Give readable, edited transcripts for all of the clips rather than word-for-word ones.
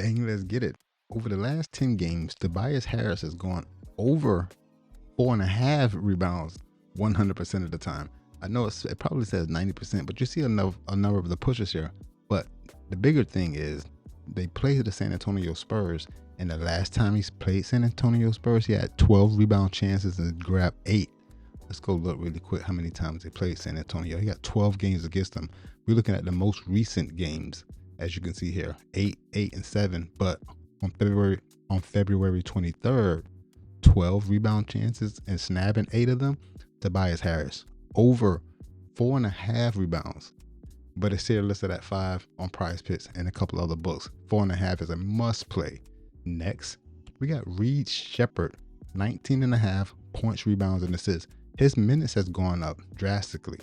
Bang, let's get it. Over the last 10 games, Tobias Harris has gone over 4.5 rebounds 100% of the time. I know it probably says 90%, but you see a number of the pushes here. But the bigger thing is they played the San Antonio Spurs, and the last time he played San Antonio Spurs, he had 12 rebound chances and grabbed 8. Let's go look really quick how many times they played San Antonio. He got 12 games against them. We're looking at the most recent games, as you can see here, 8, 8, and 7. But on February 23rd, 12 rebound chances and snapping 8 of them. Tobias Harris over 4.5 rebounds. But it's here listed at 5 on Prize Picks and a couple other books. 4.5 is a must play. Next, we got Reed Shepherd, 19.5 points, rebounds, and assists. His minutes has gone up drastically.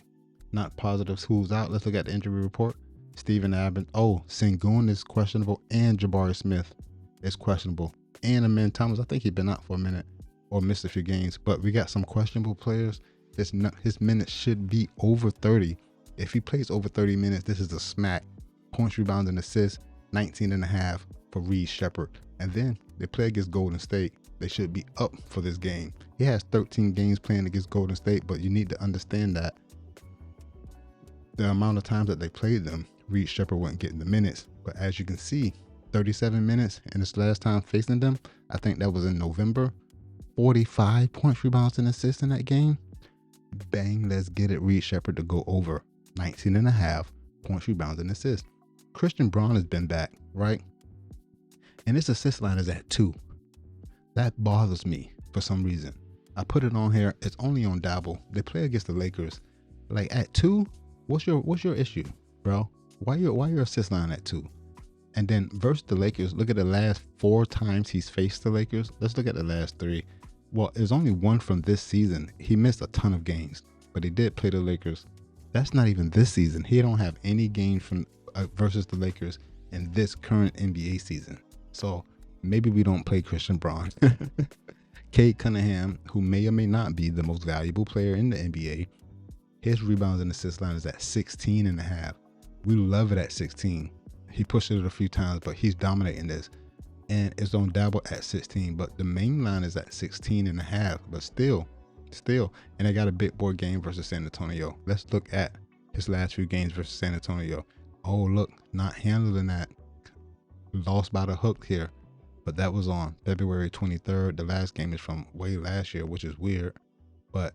Not positives. Who's out? Let's look at the injury report. Steven Adams. Sengun is questionable, and Jabari Smith is questionable. And Amin Thomas, I think he's been out for a minute or missed a few games. But we got some questionable players. His minutes should be over 30. If he plays over 30 minutes, this is a smack. Points, rebounds, and assists, 19.5 for Reed Shepherd. And then they play against Golden State. They should be up for this game. He has 13 games playing against Golden State, but you need to understand that the amount of times that they played them, Reed Shepherd wasn't getting the minutes. But as you can see, 37 minutes in this last time facing them, I think that was in November. 45 points, rebounds, and assists in that game. Bang, let's get it. Reed Shepherd to go over 19.5 points, rebounds, and assists. Christian Braun has been back, right? And his assist line is at 2. That bothers me for some reason. I put it on here. It's only on Dabble. They play against the Lakers. Like at 2, what's your issue, bro? Why your assist line at 2? And then versus the Lakers, look at the last 4 times he's faced the Lakers. Let's look at the last 3. Well, there's only one from this season. He missed a ton of games, but he did play the Lakers. That's not even this season. He don't have any games from versus the Lakers in this current NBA season. So maybe we don't play Christian Braun. Cade Cunningham, who may or may not be the most valuable player in the NBA, his rebounds and assist line is at 16.5. We love it at 16. He pushed it a few times, but he's dominating this. And it's on Dabble at 16, but the main line is at 16.5. But still, and they got a big boy game versus San Antonio. Let's look at his last few games versus San Antonio. Oh, look, not handling that. Lost by the hook here. But that was on February 23rd. The last game is from way last year, which is weird. But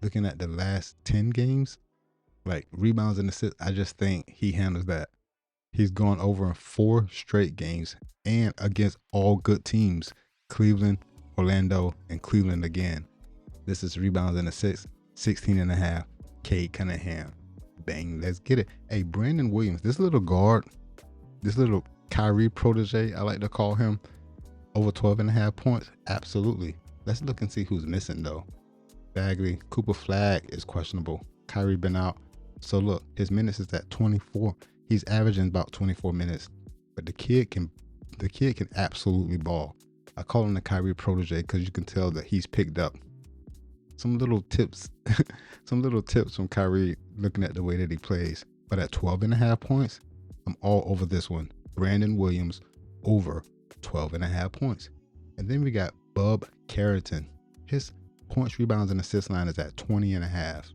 looking at the last 10 games, like rebounds and assists, I just think he handles that. He's gone over in 4 straight games and against all good teams. Cleveland, Orlando, and Cleveland again. This is rebounds and assists, 16.5. Cade Cunningham. Bang, let's get it. Hey, Brandon Williams, this little guard, this little Kyrie protege, I like to call him, over 12.5 points. Absolutely. Let's look and see who's missing though. Bagley, Cooper Flag is questionable. Kyrie been out. So look, his minutes is at 24. He's averaging about 24 minutes, but the kid can absolutely ball. I call him the Kyrie protege because you can tell that he's picked up some little tips, from Kyrie looking at the way that he plays. But at 12.5 points, I'm all over this one. Brandon Williams over 12.5 points. And then we got Bub Carrington. His points, rebounds, and assist line is at 20.5.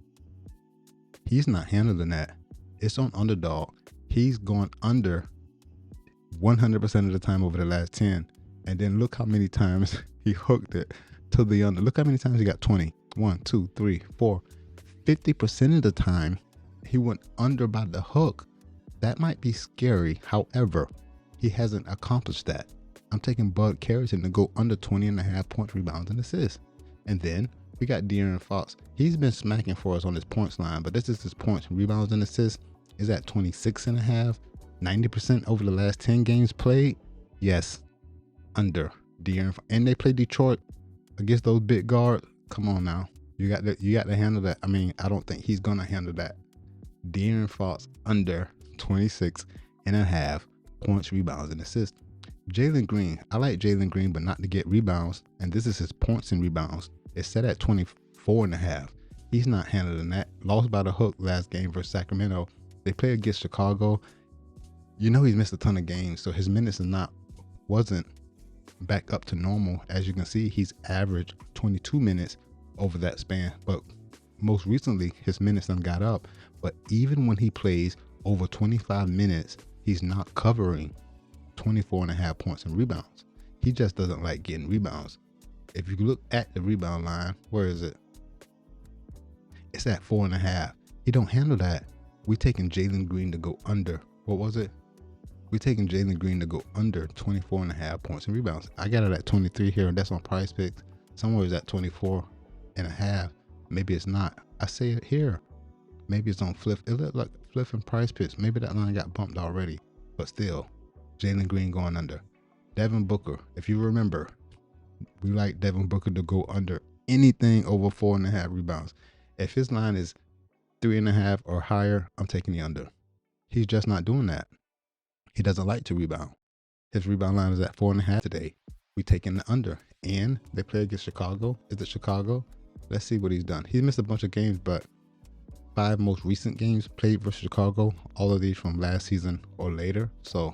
He's not handling that. It's on Underdog. He's gone under 100% of the time over the last 10. And then look how many times he hooked it to the under. Look how many times he got 20. 1, 2, 3, 4. 50% of the time he went under by the hook. That might be scary. However, he hasn't accomplished that. I'm taking Bud Carrington to go under 20.5 points, rebounds, and assists. And then we got De'Aaron Fox. He's been smacking for us on his points line, but this is his points, rebounds, and assists is at 26.5. 90% over the last 10 games played. Yes, under De'Aaron. And they play Detroit against those big guards. Come on now, you got to handle that. I mean, I don't think he's gonna handle that. De'Aaron Fox under 26.5 points, rebounds, and assists. Jalen Green, I like Jalen Green, but not to get rebounds. And this is his points and rebounds. It's set at 24.5. He's not handling that. Lost by the hook last game versus Sacramento. They play against Chicago. You know he's missed a ton of games, so his minutes are not wasn't back up to normal. As you can see, he's averaged 22 minutes over that span, but most recently his minutes done got up. But even when he plays over 25 minutes, he's not covering 24.5 points and rebounds. He just doesn't like getting rebounds. If you look at the rebound line, where is it? It's at 4.5. He don't handle that. We taking Jalen Green to go under. What was it? We taking Jalen Green to go under 24.5 points and rebounds. I got it at 23 here, and that's on Prize Picks. Somewhere is at 24.5. Maybe it's not. I say it here. Maybe it's on Flip. It looked like Flip and Prize Picks. Maybe that line got bumped already. But still, Jalen Green going under. Devin Booker, if you remember, we like Devin Booker to go under anything over 4.5 rebounds. If his line is 3.5 or higher, I'm taking the under. He's just not doing that. He doesn't like to rebound. His rebound line is at 4.5 today. We taking the under. And they play against Chicago. Is it Chicago? Let's see what he's done. He's missed a bunch of games, but 5 most recent games played versus Chicago. All of these from last season or later. So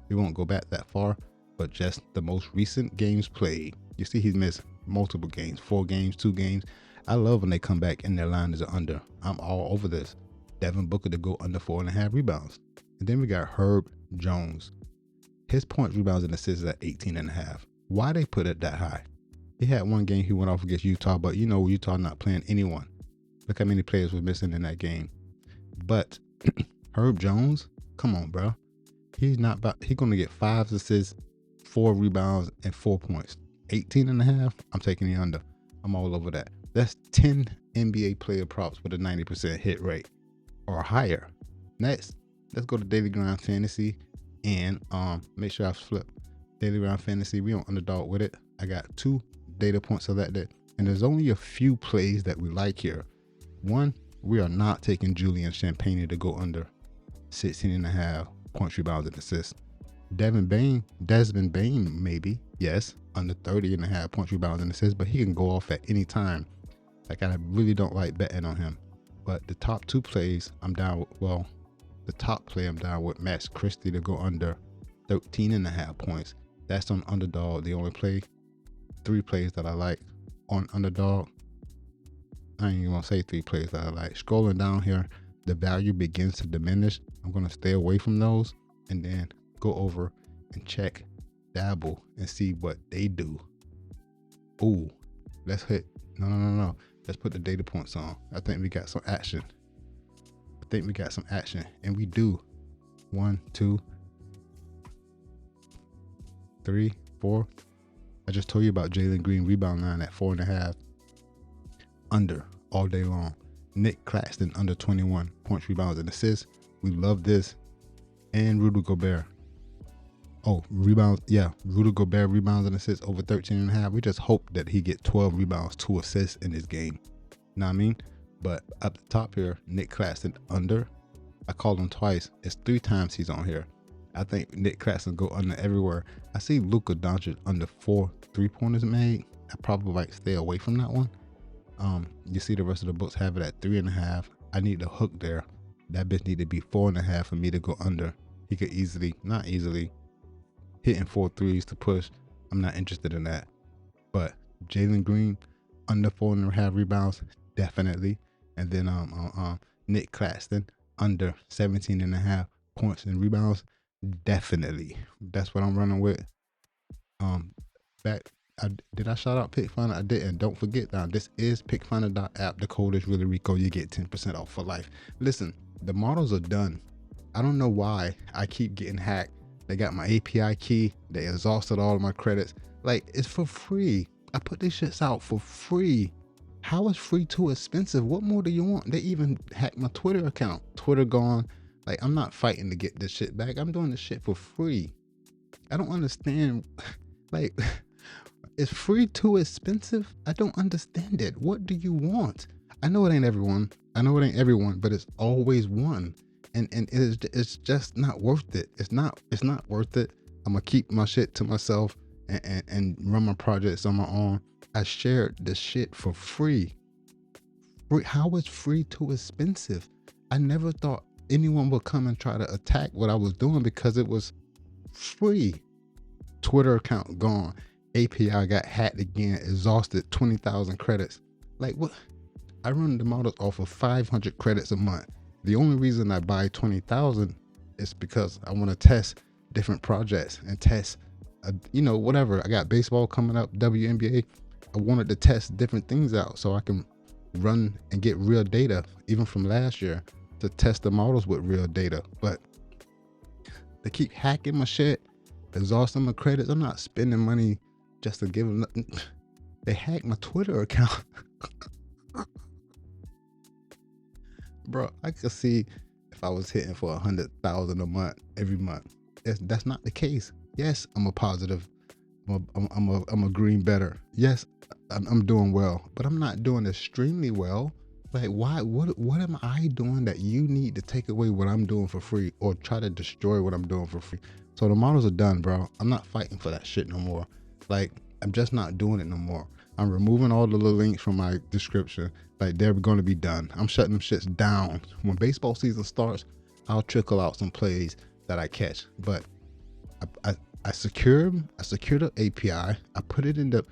we won't go back that far, but just the most recent games played. You see he's missed multiple games, 4 games, 2 games. I love when they come back and their line is under. I'm all over this. Devin Booker to go under 4.5 rebounds. And then we got Herb Jones. His points, rebounds, and assists is at 18.5. Why they put it that high? He had one game he went off against Utah, but you know Utah not playing anyone. Look how many players were missing in that game. But Herb Jones, come on, bro. He's going to get 5 assists, 4 rebounds, and 4 points. 18.5, I'm taking the under. I'm all over that. That's 10 NBA player props with a 90% hit rate or higher. Next, let's go to Daily Grind Fantasy and make sure I flip Daily Grind Fantasy. We on underdog with it. I got 2 data points of that, and there's only a few plays that we like here. One, we are not taking Julian Champagnie to go under 16.5 points, rebounds, and assists. Desmond Bain, maybe, yes, under 30.5 points, rebounds, and assists, but he can go off at any time. Like, I really don't like betting on him. But the top 2 plays, I'm down with, well, the top play I'm down with Max Christie to go under 13.5 points. That's on underdog. The only 3 plays that I like on underdog. I ain't even gonna say 3 plays that I like. Scrolling down here, the value begins to diminish. I'm gonna stay away from those and then go over and check Dabble and see what they do. Ooh, let's hit. No. Let's put the data points on. I think we got some action. And we do. 1, 2, 3, 4. I just told you about Jalen Green rebound line at 4.5. Under all day long. Nick Claxton under 21 points, rebounds, and assists. We love this. And Rudy Gobert. Oh, rebounds. Yeah, Rudy Gobert rebounds and assists over 13.5. We just hope that he get 12 rebounds, 2 assists in this game. You know what I mean? But up the top here, Nick Claxton under. I called him twice. It's 3 times he's on here. I think Nick Claxton go under everywhere. I see Luka Doncic under 4 3-pointers made. I probably might stay away from that one. You see the rest of the books have it at 3.5. I need the hook there. That bitch need to be 4.5 for me to go under. He could not easily, hitting 4 threes to push. I'm not interested in that. But Jalen Green under 4.5 rebounds, definitely. And then Nick Claxton under 17.5 points and rebounds, definitely. That's what I'm running with. Did I shout out PickFinder? I didn't. Don't forget now, this is PickFinder.app. The code is really Rico. You get 10% off for life. Listen, the models are done. I don't know why I keep getting hacked. They got my API key. They exhausted all of my credits. Like, it's for free. I put these shits out for free. How is free too expensive? What more do you want? They even hacked my Twitter account. Twitter gone. Like, I'm not fighting to get this shit back. I'm doing this shit for free. I don't understand. Like, is free too expensive? I don't understand it. What do you want? I know it ain't everyone. But it's always one. And it's just not worth it. It's not worth it. I'm gonna keep my shit to myself and run my projects on my own. I shared this shit for free. How is free too expensive? I never thought anyone would come and try to attack what I was doing because it was free. Twitter account gone. API got hacked again. Exhausted 20,000 credits. Like what? I run the models off of 500 credits a month. The only reason I buy 20,000 is because I want to test different projects and test, whatever. I got baseball coming up, WNBA. I wanted to test different things out so I can run and get real data, even from last year, to test the models with real data. But they keep hacking my shit, exhausting my credits. I'm not spending money just to give them nothing. They hacked my Twitter account. Bro, I could see if I was hitting for 100,000 a month every month. That's not the case. Yes, I'm a positive. I'm a green better. Yes, I'm doing well, but I'm not doing extremely well. Like, why? What am I doing that you need to take away what I'm doing for free or try to destroy what I'm doing for free? So the models are done, bro. I'm not fighting for that shit no more. Like, I'm just not doing it no more. I'm removing all the little links from my description. Like, they're going to be done. I'm shutting them shits down. When baseball season starts, I'll trickle out some plays that I catch. But I secure the API. I put it in the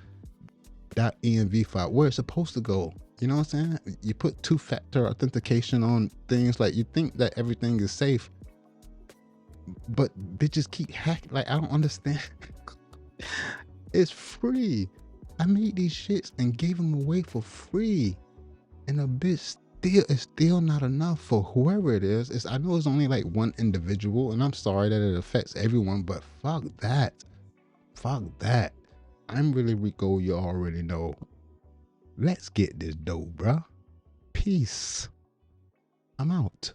.env file where it's supposed to go. You know what I'm saying? You put two-factor authentication on things. Like, you think that everything is safe, but bitches keep hacking. Like, I don't understand. It's free. I made these shits and gave them away for free, and a bitch is still not enough for whoever it is. I know it's only like one individual, and I'm sorry that it affects everyone, but fuck that. I'm really Rico. You already know. Let's get this dough, bruh. Peace. I'm out.